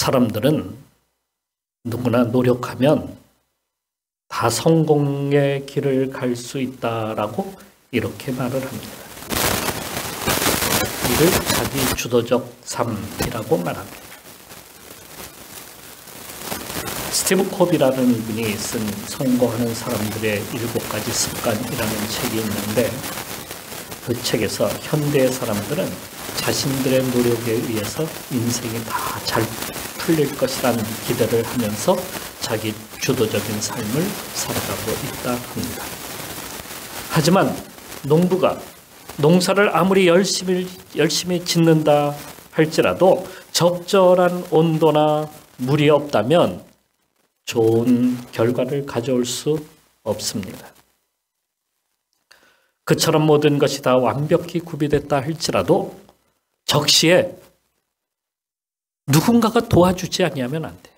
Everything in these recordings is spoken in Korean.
사람들은 누구나 노력하면 다 성공의 길을 갈 수 있다라고 이렇게 말을 합니다. 이를 자기 주도적 삶이라고 말합니다. 스티브 콥이라는 분이 쓴 성공하는 사람들의 7가지 습관이라는 책이 있는데 그 책에서 현대의 사람들은 자신들의 노력에 의해서 인생이 다 잘 풀릴 것이라는 기대를 하면서 자기 주도적인 삶을 살아가고 있다 합니다. 하지만 농부가 농사를 아무리 열심히 짓는다 할지라도 적절한 온도나 물이 없다면 좋은 결과를 가져올 수 없습니다. 그처럼 모든 것이 다 완벽히 구비됐다 할지라도 적시에 누군가가 도와주지 아니하면 안 돼요.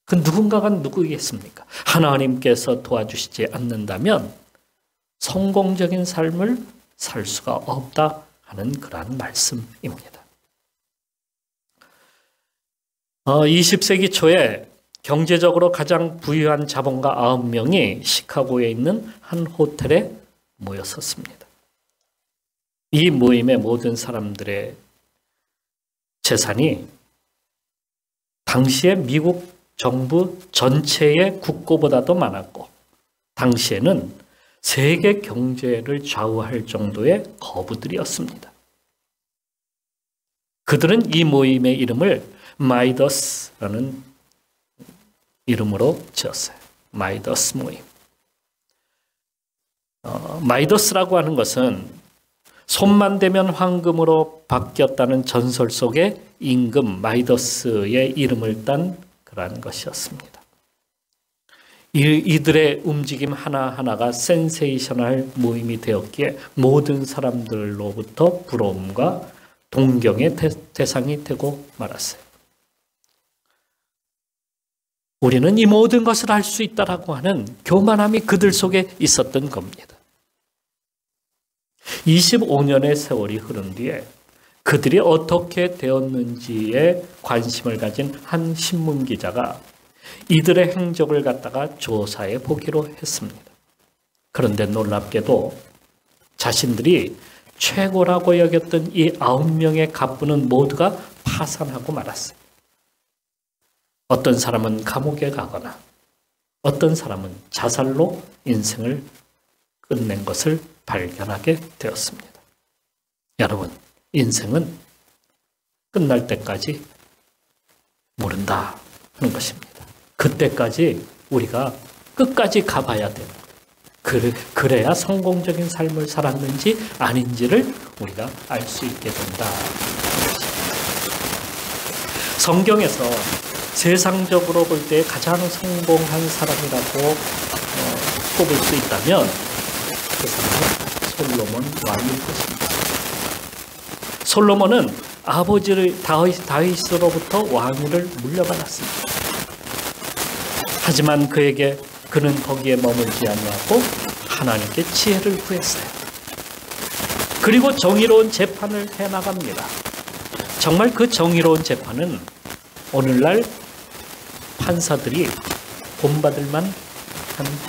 그 누군가가 누구겠습니까? 하나님께서 도와주시지 않는다면 성공적인 삶을 살 수가 없다 하는 그러한 말씀입니다. 20세기 초에 경제적으로 가장 부유한 자본가 9명이 시카고에 있는 한 호텔에 모였었습니다. 이 모임의 모든 사람들의 재산이 당시에 미국 정부 전체의 국고보다도 많았고 당시에는 세계 경제를 좌우할 정도의 거부들이었습니다. 그들은 이 모임의 이름을 마이더스라는 이름으로 지었어요. 마이더스 모임. 마이더스라고 하는 것은 손만 대면 황금으로 바뀌었다는 전설 속의 임금 마이더스의 이름을 딴 그러한 것이었습니다. 이들의 움직임 하나하나가 센세이셔널 모임이 되었기에 모든 사람들로부터 부러움과 동경의 대상이 되고 말았어요. 우리는 이 모든 것을 할 수 있다라고 하는 교만함이 그들 속에 있었던 겁니다. 25년의 세월이 흐른 뒤에 그들이 어떻게 되었는지에 관심을 가진 한 신문 기자가 이들의 행적을 갖다가 조사해 보기로 했습니다. 그런데 놀랍게도 자신들이 최고라고 여겼던 이 9명의 갑부는 모두가 파산하고 말았어요. 어떤 사람은 감옥에 가거나 어떤 사람은 자살로 인생을 끝낸 것을 발견하게 되었습니다. 여러분, 인생은 끝날 때까지 모른다 하는 것입니다. 그때까지 우리가 끝까지 가봐야 돼요. 그래야 성공적인 삶을 살았는지 아닌지를 우리가 알 수 있게 된다. 성경에서 세상적으로 볼 때 가장 성공한 사람이라고 꼽을 수 있다면 그 사람은 솔로몬 왕일 것입니다. 솔로몬은 아버지를 다윗으로부터 왕위를 물려받았습니다. 하지만 그는 거기에 머물지 아니하고 하나님께 지혜를 구했어요. 그리고 정의로운 재판을 해나갑니다. 정말 그 정의로운 재판은 오늘날 판사들이 본받을 만한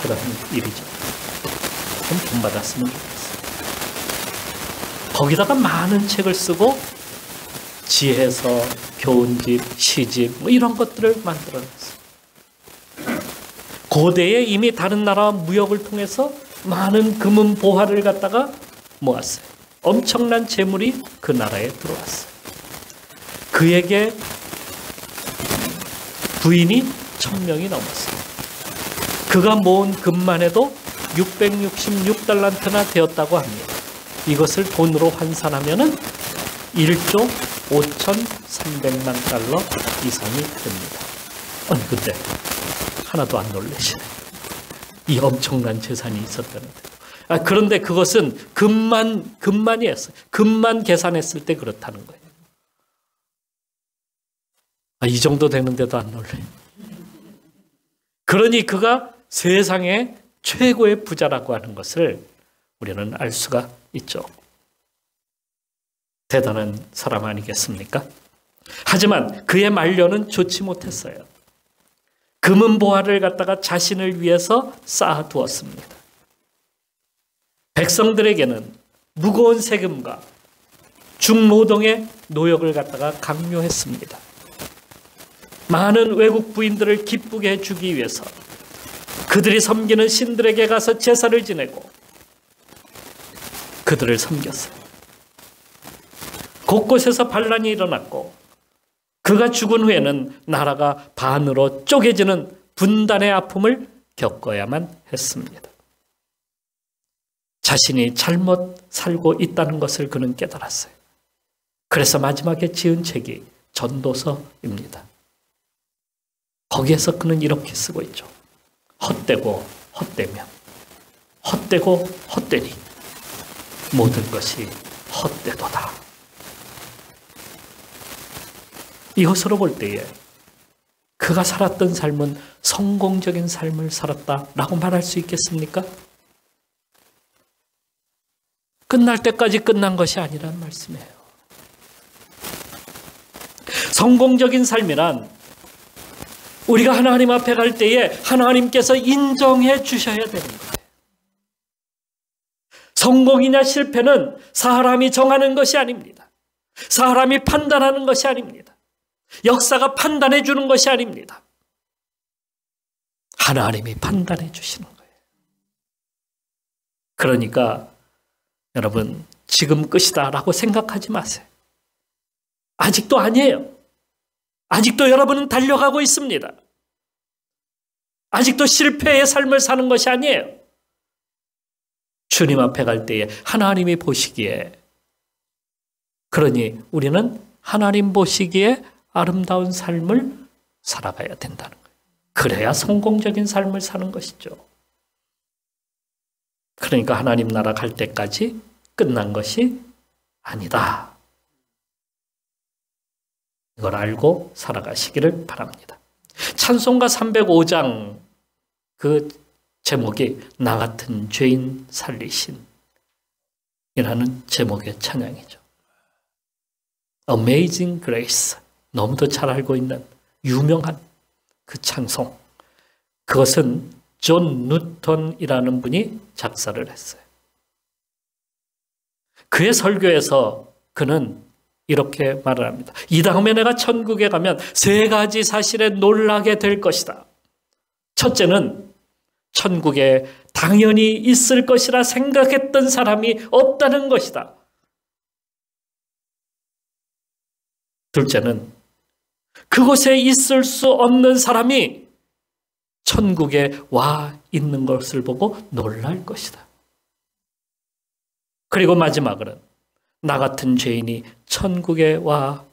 그런 일이죠. 좀 본받았으면 좋겠어요. 거기다가 많은 책을 쓰고 지혜서, 교훈집, 시집 뭐 이런 것들을 만들어냈어요. 고대에 이미 다른 나라와 무역을 통해서 많은 금은 보화를 갖다가 모았어요. 엄청난 재물이 그 나라에 들어왔어요. 그에게 부인이 1000명이 넘었어요. 그가 모은 금만 해도 666달란트나 되었다고 합니다. 이것을 돈으로 환산하면 1조 5,300만 달러 이상이 됩니다. 아니 근데 하나도 안 놀라시네. 이 엄청난 재산이 있었다는데. 그런데 그것은 금만이었어요. 금만 계산했을 때 그렇다는 거예요. 이 정도 되는데도 안 놀래. 그러니 그가 세상의 최고의 부자라고 하는 것을 우리는 알 수가 있죠. 대단한 사람 아니겠습니까? 하지만 그의 말년은 좋지 못했어요. 금은 보화를 갖다가 자신을 위해서 쌓아두었습니다. 백성들에게는 무거운 세금과 중노동의 노역을 갖다가 강요했습니다. 많은 외국 부인들을 기쁘게 해주기 위해서 그들이 섬기는 신들에게 가서 제사를 지내고 그들을 섬겼어요. 곳곳에서 반란이 일어났고 그가 죽은 후에는 나라가 반으로 쪼개지는 분단의 아픔을 겪어야만 했습니다. 자신이 잘못 살고 있다는 것을 그는 깨달았어요. 그래서 마지막에 지은 책이 전도서입니다. 거기에서 그는 이렇게 쓰고 있죠. 헛되고 헛되면 헛되고 헛되니 모든 것이 헛되도다. 이것으로 볼 때에 그가 살았던 삶은 성공적인 삶을 살았다라고 말할 수 있겠습니까? 끝날 때까지 끝난 것이 아니란 말씀이에요. 성공적인 삶이란 우리가 하나님 앞에 갈 때에 하나님께서 인정해 주셔야 되는 거예요. 성공이냐 실패는 사람이 정하는 것이 아닙니다. 사람이 판단하는 것이 아닙니다. 역사가 판단해 주는 것이 아닙니다. 하나님이 판단해 주시는 거예요. 그러니까 여러분 지금 끝이다라고 생각하지 마세요. 아직도 아니에요. 아직도 여러분은 달려가고 있습니다. 아직도 실패의 삶을 사는 것이 아니에요. 주님 앞에 갈 때에 하나님이 보시기에, 그러니 우리는 하나님 보시기에 아름다운 삶을 살아가야 된다는 거예요. 그래야 성공적인 삶을 사는 것이죠. 그러니까 하나님 나라 갈 때까지 끝난 것이 아니다. 이걸 알고 살아가시기를 바랍니다. 찬송가 305장 그 제목이 나 같은 죄인 살리신 이라는 제목의 찬양이죠. Amazing Grace. 너무도 잘 알고 있는 유명한 그 찬송. 그것은 존 누턴이라는 분이 작사를 했어요. 그의 설교에서 그는 이렇게 말을 합니다. 이 다음에 내가 천국에 가면 세 가지 사실에 놀라게 될 것이다. 첫째는 천국에 당연히 있을 것이라 생각했던 사람이 없다는 것이다. 둘째는 그곳에 있을 수 없는 사람이 천국에 와 있는 것을 보고 놀랄 것이다. 그리고 마지막으로는 나 같은 죄인이 천국에 와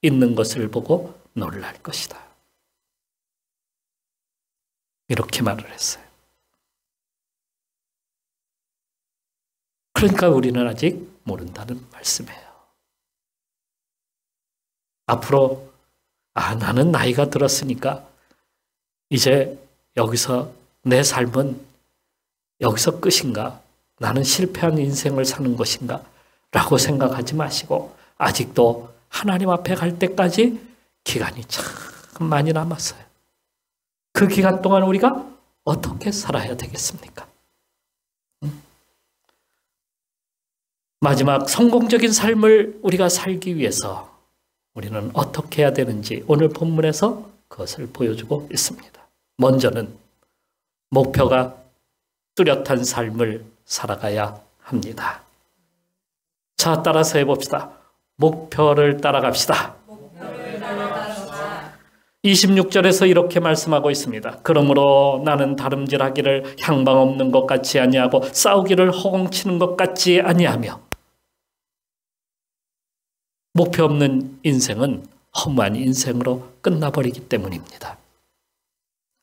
있는 것을 보고 놀랄 것이다. 이렇게 말을 했어요. 그러니까 우리는 아직 모른다는 말씀이에요. 앞으로 나는 나이가 들었으니까 이제 여기서 내 삶은 여기서 끝인가? 나는 실패한 인생을 사는 것인가? 라고 생각하지 마시고 아직도 하나님 앞에 갈 때까지 기간이 참 많이 남았어요. 그 기간 동안 우리가 어떻게 살아야 되겠습니까? 마지막 성공적인 삶을 우리가 살기 위해서 우리는 어떻게 해야 되는지 오늘 본문에서 그것을 보여주고 있습니다. 먼저는 목표가 뚜렷한 삶을 살아가야 합니다. 자, 따라서 해봅시다. 목표를 따라갑시다. 26절에서 이렇게 말씀하고 있습니다. 그러므로 나는 다름질하기를 향방 없는 것 같이 아니하고 싸우기를 허공치는 것 같지 아니하며. 목표 없는 인생은 허무한 인생으로 끝나버리기 때문입니다.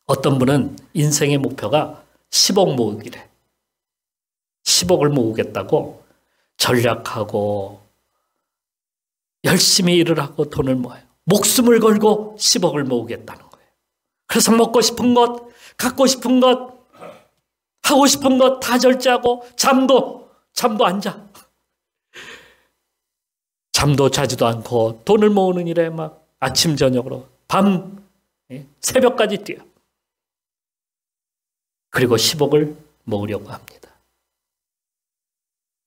어떤 분은 인생의 목표가 10억 모으기래. 10억을 모으겠다고 전략하고 열심히 일을 하고 돈을 모아요. 목숨을 걸고 10억을 모으겠다는 거예요. 그래서 먹고 싶은 것, 갖고 싶은 것, 하고 싶은 것 다 절제하고 잠도 안 자. 잠도 자지도 않고 돈을 모으는 일에 막 아침 저녁으로 밤 새벽까지 뛰어. 그리고 10억을 모으려고 합니다.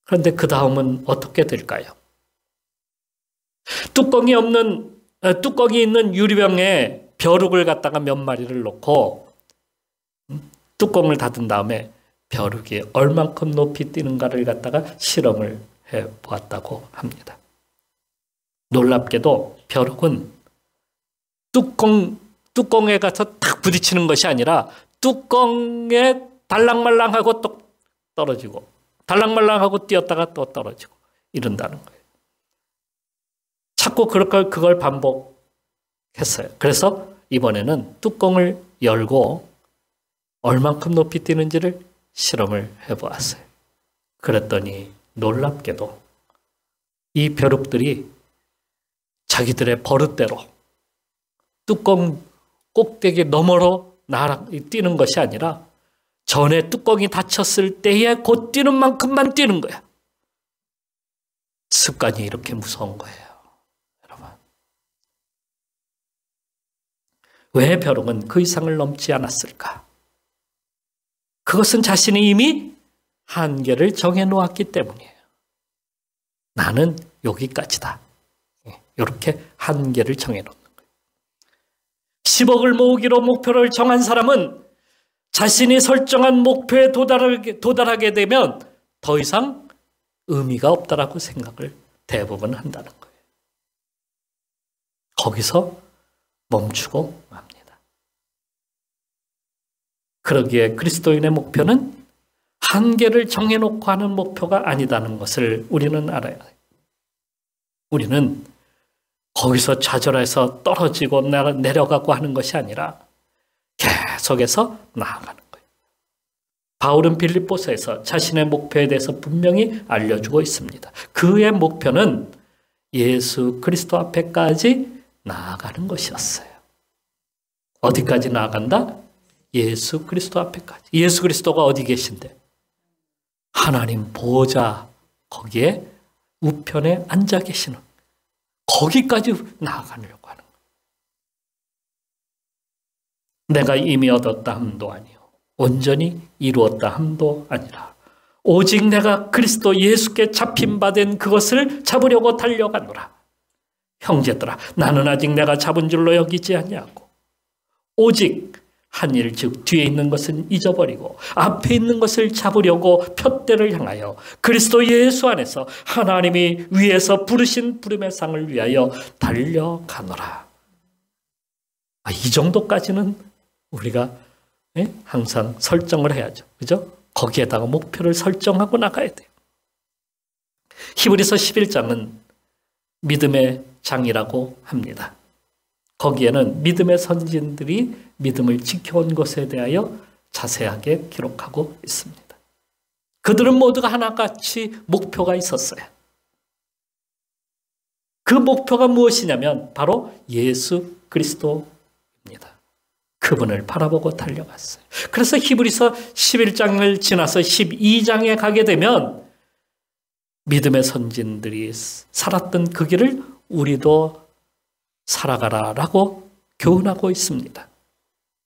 그런데 그 다음은 어떻게 될까요? 뚜껑이 있는 유리병에 벼룩을 갖다가 몇 마리를 넣고 뚜껑을 닫은 다음에 벼룩이 얼만큼 높이 뛰는가를 갖다가 실험을 해 보았다고 합니다. 놀랍게도 벼룩은 뚜껑에 가서 탁 부딪히는 것이 아니라 뚜껑에 달랑말랑하고 또 떨어지고 달랑말랑하고 뛰었다가 또 떨어지고 이런다는 거예요. 자꾸 그걸 반복했어요. 그래서 이번에는 뚜껑을 열고 얼만큼 높이 뛰는지를 실험을 해보았어요. 그랬더니 놀랍게도 이 벼룩들이 자기들의 버릇대로 뚜껑 꼭대기 너머로 뛰는 것이 아니라 전에 뚜껑이 닫혔을 때에 곧 뛰는 만큼만 뛰는 거야. 습관이 이렇게 무서운 거예요. 여러분. 왜 벼룩은 그 이상을 넘지 않았을까? 그것은 자신이 이미 한계를 정해놓았기 때문이에요. 나는 여기까지다. 이렇게 한계를 정해놓는 거예요. 10억을 모으기로 목표를 정한 사람은 자신이 설정한 목표에 도달하게 되면 더 이상 의미가 없다라고 생각을 대부분 한다는 거예요. 거기서 멈추고 맙니다. 그러기에 그리스도인의 목표는 한계를 정해놓고 하는 목표가 아니다는 것을 우리는 알아야 해요. 우리는 거기서 좌절해서 떨어지고 내려가고 하는 것이 아니라 계속해서 나아가는 거예요. 바울은 빌립보서에서 자신의 목표에 대해서 분명히 알려주고 있습니다. 그의 목표는 예수 그리스도 앞에까지 나아가는 것이었어요. 어디까지 나아간다? 예수 그리스도 앞에까지. 예수 그리스도가 어디 계신데? 하나님 보좌 거기에 우편에 앉아 계시는 거기까지 나아가려고 하는 거예요. 내가 이미 얻었다 함도 아니요 온전히 이루었다 함도 아니라 오직 내가 그리스도 예수께 잡힌 바 된 그것을 잡으려고 달려가노라. 형제들아 나는 아직 내가 잡은 줄로 여기지 아니하고 오직 한 일 즉 뒤에 있는 것은 잊어버리고 앞에 있는 것을 잡으려고 푯대를 향하여 그리스도 예수 안에서 하나님이 위에서 부르신 부름의 상을 위하여 달려가노라. 이 정도까지는 우리가 항상 설정을 해야죠. 그죠? 거기에다가 목표를 설정하고 나가야 돼요. 히브리서 11장은 믿음의 장이라고 합니다. 거기에는 믿음의 선진들이 믿음을 지켜온 것에 대하여 자세하게 기록하고 있습니다. 그들은 모두가 하나같이 목표가 있었어요. 그 목표가 무엇이냐면 바로 예수 그리스도입니다. 그분을 바라보고 달려갔어요. 그래서 히브리서 11장을 지나서 12장에 가게 되면 믿음의 선진들이 살았던 그 길을 우리도 살아가라라고 교훈하고 있습니다.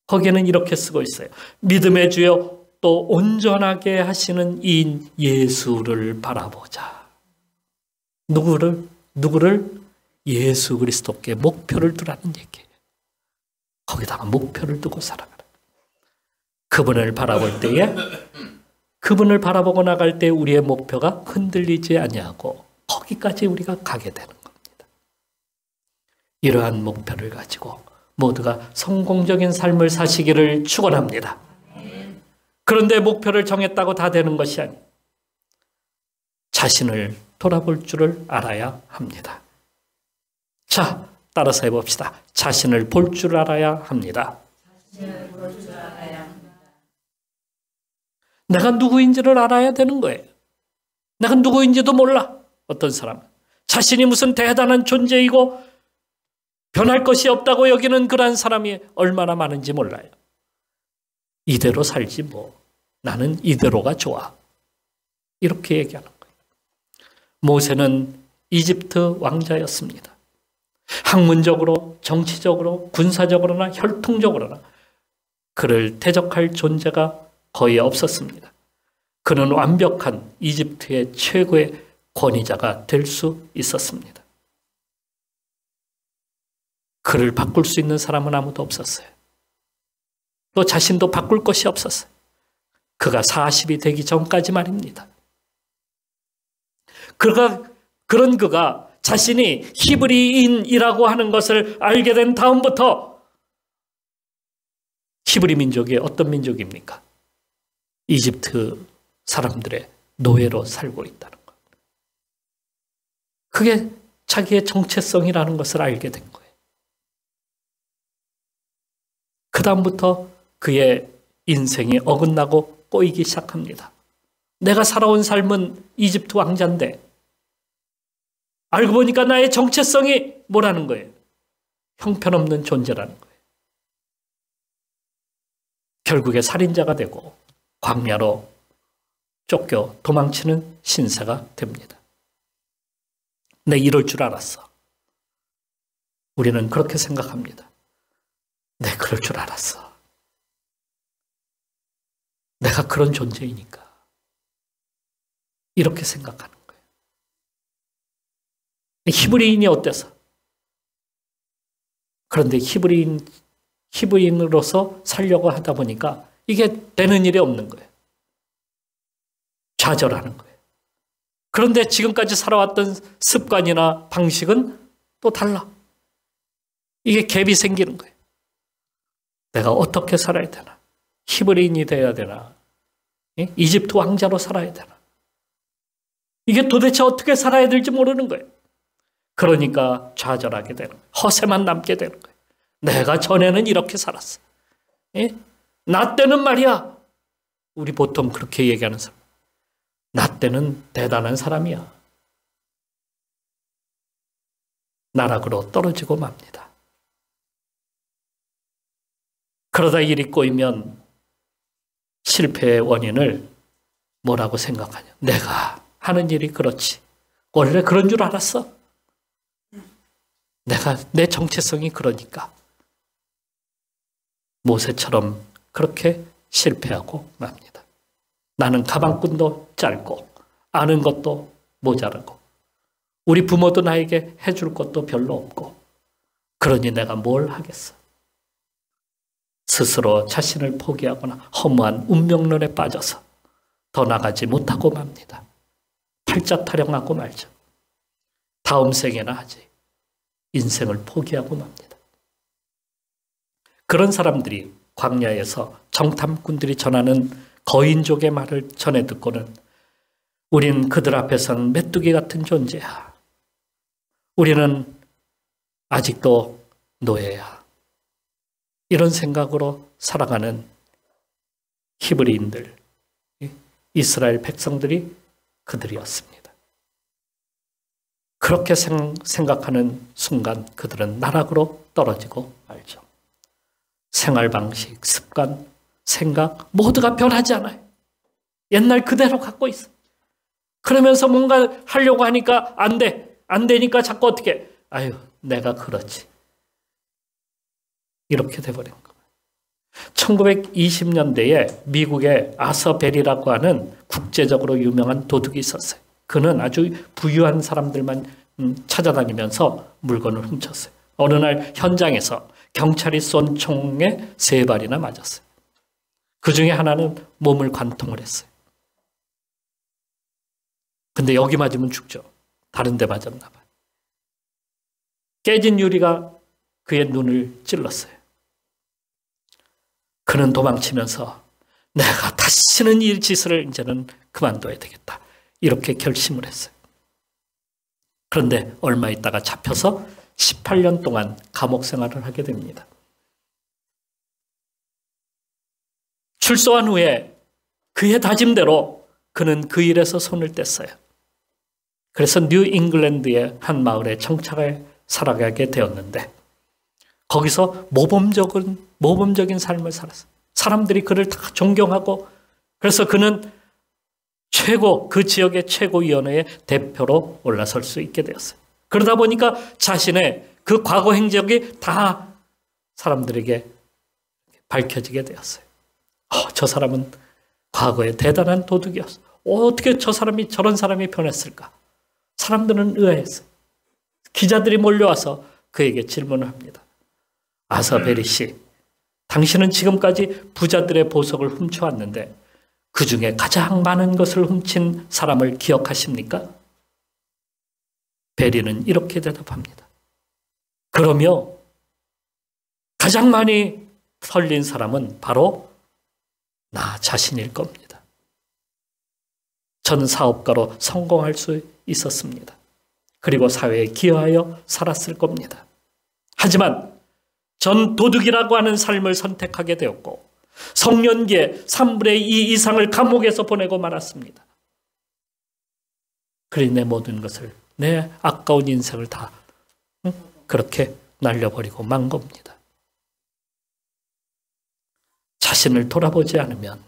거기에는 이렇게 쓰고 있어요. 믿음의 주여 또 온전하게 하시는 이인 예수를 바라보자. 누구를? 예수 그리스도께 목표를 두라는 얘기예요. 거기다가 목표를 두고 살아가라. 그분을 바라볼 때에 그분을 바라보고 나갈 때 우리의 목표가 흔들리지 아니하고 거기까지 우리가 가게 되는 겁니다. 이러한 목표를 가지고 모두가 성공적인 삶을 사시기를 축원합니다. 그런데 목표를 정했다고 다 되는 것이 아니에요. 자신을 돌아볼 줄을 알아야 합니다. 자, 따라서 해봅시다. 자신을 볼 줄 알아야 합니다. 내가 누구인지를 알아야 되는 거예요. 내가 누구인지도 몰라. 어떤 사람은 자신이 무슨 대단한 존재이고 변할 것이 없다고 여기는 그러한 사람이 얼마나 많은지 몰라요. 이대로 살지 뭐. 나는 이대로가 좋아. 이렇게 얘기하는 거예요. 모세는 이집트 왕자였습니다. 학문적으로, 정치적으로, 군사적으로나 혈통적으로나 그를 대적할 존재가 거의 없었습니다. 그는 완벽한 이집트의 최고의 권위자가 될 수 있었습니다. 그를 바꿀 수 있는 사람은 아무도 없었어요. 또 자신도 바꿀 것이 없었어요. 그가 40이 되기 전까지 말입니다. 그런 그가 자신이 히브리인이라고 하는 것을 알게 된 다음부터 히브리 민족이 어떤 민족입니까? 이집트 사람들의 노예로 살고 있다는 것. 그게 자기의 정체성이라는 것을 알게 된 거예요. 그 다음부터 그의 인생이 어긋나고 꼬이기 시작합니다. 내가 살아온 삶은 이집트 왕자인데 알고 보니까 나의 정체성이 뭐라는 거예요? 형편없는 존재라는 거예요. 결국에 살인자가 되고 광야로 쫓겨 도망치는 신세가 됩니다. 내 이럴 줄 알았어. 우리는 그렇게 생각합니다. 내 그럴 줄 알았어. 내가 그런 존재이니까. 이렇게 생각하는 거예요. 히브리인이 어때서? 그런데 히브리인으로서 살려고 하다 보니까 이게 되는 일이 없는 거예요. 좌절하는 거예요. 그런데 지금까지 살아왔던 습관이나 방식은 또 달라. 이게 갭이 생기는 거예요. 내가 어떻게 살아야 되나? 히브리인이 되어야 되나? 이집트 왕자로 살아야 되나? 이게 도대체 어떻게 살아야 될지 모르는 거예요. 그러니까 좌절하게 되는 거예요. 허세만 남게 되는 거예요. 내가 전에는 이렇게 살았어. 나 때는 말이야. 우리 보통 그렇게 얘기하는 사람. 나 때는 대단한 사람이야. 나락으로 떨어지고 맙니다. 그러다 일이 꼬이면 실패의 원인을 뭐라고 생각하냐. 내가 하는 일이 그렇지. 원래 그런 줄 알았어. 내 정체성이 그러니까. 모세처럼 그렇게 실패하고 맙니다. 나는 가방끈도 짧고 아는 것도 모자라고 우리 부모도 나에게 해줄 것도 별로 없고 그러니 내가 뭘 하겠어. 스스로 자신을 포기하거나 허무한 운명론에 빠져서 더 나가지 못하고 맙니다. 팔자 타령하고 말죠. 다음 생에나 하지. 인생을 포기하고 맙니다. 그런 사람들이 광야에서 정탐꾼들이 전하는 거인족의 말을 전해 듣고는 우린 그들 앞에서는 메뚜기 같은 존재야. 우리는 아직도 노예야. 이런 생각으로 살아가는 히브리인들, 이스라엘 백성들이 그들이었습니다. 그렇게 생각하는 순간 그들은 나락으로 떨어지고 말죠. 생활 방식, 습관, 생각 모두가 변하지 않아요. 옛날 그대로 갖고 있어. 그러면서 뭔가 하려고 하니까 안 돼. 안 되니까 자꾸 어떻게 아유 내가 그렇지. 이렇게 돼버린 거예요. 1920년대에 미국의 아서 벨이라고 하는 국제적으로 유명한 도둑이 있었어요. 그는 아주 부유한 사람들만 찾아다니면서 물건을 훔쳤어요. 어느 날 현장에서 경찰이 쏜 총에 3발이나 맞았어요. 그 중에 하나는 몸을 관통을 했어요. 근데 여기 맞으면 죽죠. 다른 데 맞았나 봐요. 깨진 유리가 그의 눈을 찔렀어요. 그는 도망치면서 내가 다시는 이 짓을 이제는 그만둬야 되겠다. 이렇게 결심을 했어요. 그런데 얼마 있다가 잡혀서 18년 동안 감옥 생활을 하게 됩니다. 출소한 후에 그의 다짐대로 그는 그 일에서 손을 뗐어요. 그래서 뉴 잉글랜드의 한 마을에 정착을 살아가게 되었는데 거기서 모범적인 삶을 살았어요. 사람들이 그를 다 존경하고 그래서 그는 그 지역의 최고위원회의 대표로 올라설 수 있게 되었어요. 그러다 보니까 자신의 그 과거 행적이 다 사람들에게 밝혀지게 되었어요. 저 사람은 과거에 대단한 도둑이었어. 어떻게 저 사람이 저런 사람이 변했을까? 사람들은 의아했어요. 기자들이 몰려와서 그에게 질문을 합니다. 아사베리 씨, 당신은 지금까지 부자들의 보석을 훔쳐왔는데 그 중에 가장 많은 것을 훔친 사람을 기억하십니까? 베리는 이렇게 대답합니다. 그러며 가장 많이 털린 사람은 바로 나 자신일 겁니다. 저는 사업가로 성공할 수 있었습니다. 그리고 사회에 기여하여 살았을 겁니다. 하지만 전 도둑이라고 하는 삶을 선택하게 되었고 성년기에 3분의 2 이상을 감옥에서 보내고 말았습니다. 그리 내 모든 것을, 내 아까운 인생을 다 그렇게 날려버리고 만 겁니다. 자신을 돌아보지 않으면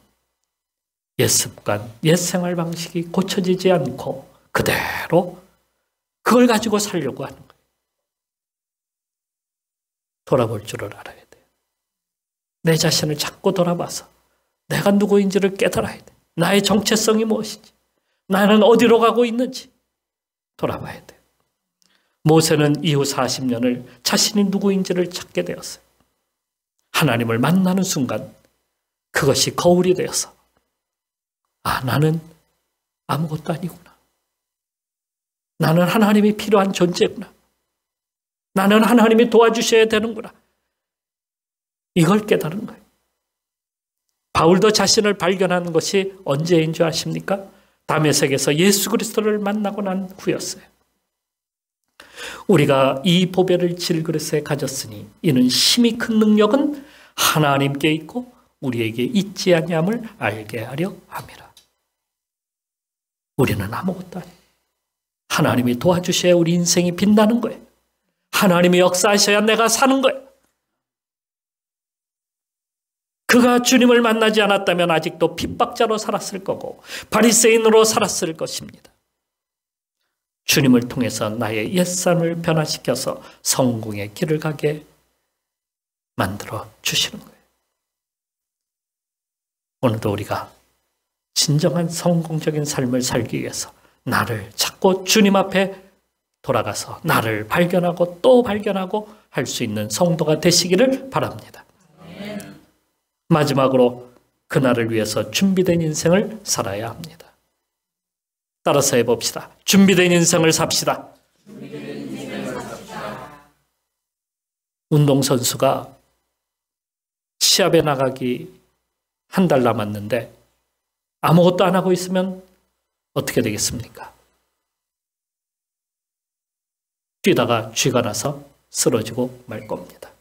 옛 습관, 옛 생활 방식이 고쳐지지 않고 그대로 그걸 가지고 살려고 하는 거예요. 돌아볼 줄을 알아야 돼요. 내 자신을 자꾸 돌아봐서 내가 누구인지를 깨달아야 돼. 나의 정체성이 무엇인지, 나는 어디로 가고 있는지 돌아봐야 돼요. 모세는 이후 40년을 자신이 누구인지를 찾게 되었어요. 하나님을 만나는 순간 그것이 거울이 되어서 나는 아무것도 아니구나. 나는 하나님이 필요한 존재구나. 나는 하나님이 도와주셔야 되는구나. 이걸 깨달은 거예요. 바울도 자신을 발견하는 것이 언제인 줄 아십니까? 다메섹에서 예수 그리스도를 만나고 난 후였어요. 우리가 이 보배를 질그릇에 가졌으니 이는 심히 큰 능력은 하나님께 있고 우리에게 있지 아니함을 알게 하려 함이라. 우리는 아무것도 아니에요. 하나님이 도와주셔야 우리 인생이 빛나는 거예요. 하나님이 역사하셔야 내가 사는 거예요. 그가 주님을 만나지 않았다면 아직도 핍박자로 살았을 거고 바리새인으로 살았을 것입니다. 주님을 통해서 나의 옛삶을 변화시켜서 성공의 길을 가게 만들어 주시는 거예요. 오늘도 우리가 진정한 성공적인 삶을 살기 위해서 나를 찾고 주님 앞에 돌아가서 나를 발견하고 또 발견하고 할 수 있는 성도가 되시기를 바랍니다. 마지막으로 그날을 위해서 준비된 인생을 살아야 합니다. 따라서 해봅시다. 준비된 인생을 삽시다. 운동선수가 시합에 나가기 한 달 남았는데 아무것도 안 하고 있으면 어떻게 되겠습니까? 뛰다가 쥐가 나서 쓰러지고 말 겁니다.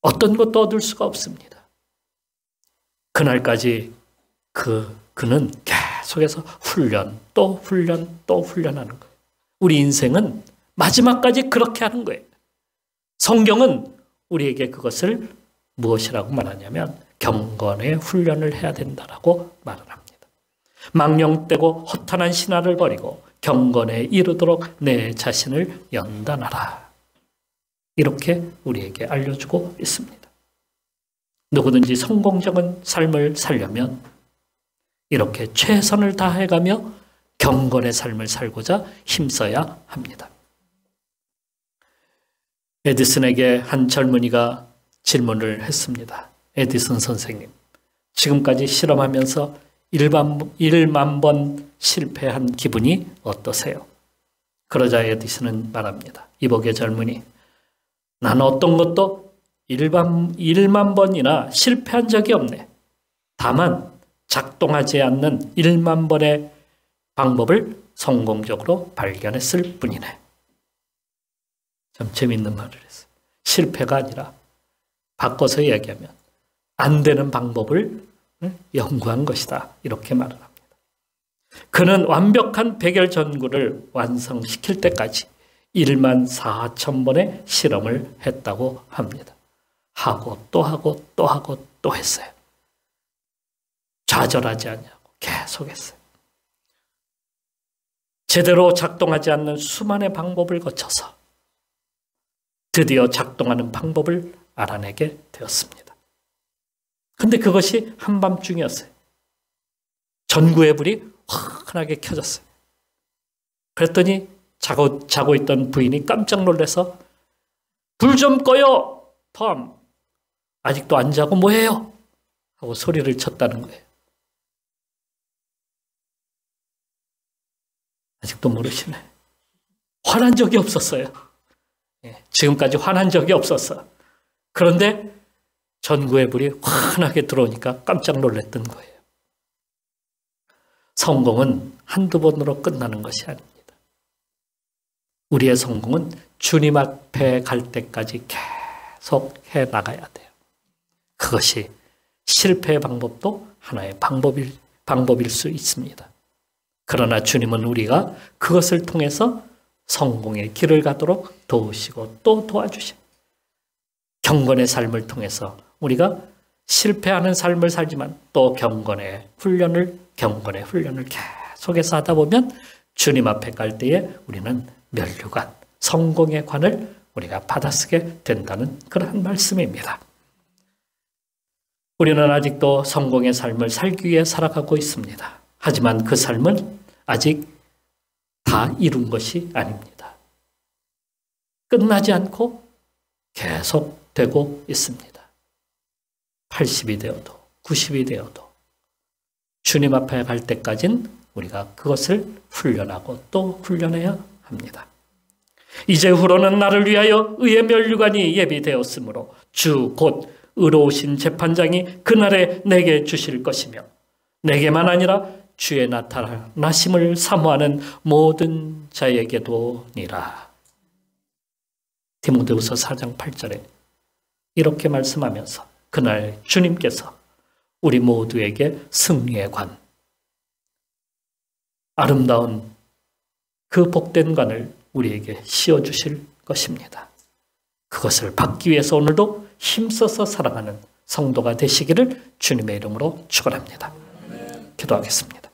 어떤 것도 얻을 수가 없습니다. 그날까지 그는 계속해서 훈련, 또 훈련, 또 훈련하는 거예요. 우리 인생은 마지막까지 그렇게 하는 거예요. 성경은 우리에게 그것을 무엇이라고 말하냐면 경건의 훈련을 해야 된다라고 말을 합니다. 망령되고 허탄한 신화를 버리고 경건에 이르도록 내 자신을 연단하라. 이렇게 우리에게 알려주고 있습니다. 누구든지 성공적인 삶을 살려면 이렇게 최선을 다해가며 경건의 삶을 살고자 힘써야 합니다. 에디슨에게 한 젊은이가 질문을 했습니다. 에디슨 선생님, 지금까지 실험하면서 1만 번 실패한 기분이 어떠세요? 그러자 에디슨은 말합니다. 이복의 젊은이, 나는 어떤 것도 1만 번이나 실패한 적이 없네. 다만 작동하지 않는 1만 번의 방법을 성공적으로 발견했을 뿐이네. 참 재밌는 말을 했어요. 실패가 아니라 바꿔서 이야기하면 안 되는 방법을 연구한 것이다. 이렇게 말을 합니다. 그는 완벽한 백열 전구를 완성시킬 때까지 1만 4천 번의 실험을 했다고 합니다. 하고 또 하고 또 하고 또 했어요. 좌절하지 않냐고 계속했어요. 제대로 작동하지 않는 수많은 방법을 거쳐서 드디어 작동하는 방법을 알아내게 되었습니다. 근데 그것이 한밤중이었어요. 전구의 불이 환하게 켜졌어요. 그랬더니 자고 있던 부인이 깜짝 놀라서 불 좀 꺼요, 톰. 아직도 안 자고 뭐해요? 하고 소리를 쳤다는 거예요. 아직도 모르시네. 화난 적이 없었어요. 지금까지 화난 적이 없었어. 그런데 전구의 불이 환하게 들어오니까 깜짝 놀랐던 거예요. 성공은 한두 번으로 끝나는 것이 아닙니다. 우리의 성공은 주님 앞에 갈 때까지 계속 해 나가야 돼요. 그것이 실패의 방법도 하나의 방법일 수 있습니다. 그러나 주님은 우리가 그것을 통해서 성공의 길을 가도록 도우시고 또 도와주시고, 경건의 삶을 통해서 우리가 실패하는 삶을 살지만 또 경건의 훈련을 계속해서 하다 보면 주님 앞에 갈 때에 우리는 면류관, 성공의 관을 우리가 받아쓰게 된다는 그런 말씀입니다. 우리는 아직도 성공의 삶을 살기 위해 살아가고 있습니다. 하지만 그 삶은 아직 다 이룬 것이 아닙니다. 끝나지 않고 계속되고 있습니다. 80이 되어도 90이 되어도 주님 앞에 갈 때까지는 우리가 그것을 훈련하고 또 훈련해야 합니다. 이제후로는 나를 위하여 의의 면류관이 예비되었으므로 주 곧 의로우신 재판장이 그날에 내게 주실 것이며 내게만 아니라 주의 나타나심을 사모하는 모든 자에게도니라. 디모데후서 4장 8절에 이렇게 말씀하면서 그날 주님께서 우리 모두에게 승리의 관, 아름다운 그 복된 관을 우리에게 씌워주실 것입니다. 그것을 받기 위해서 오늘도 힘써서 살아가는 성도가 되시기를 주님의 이름으로 축원합니다. 기도하겠습니다.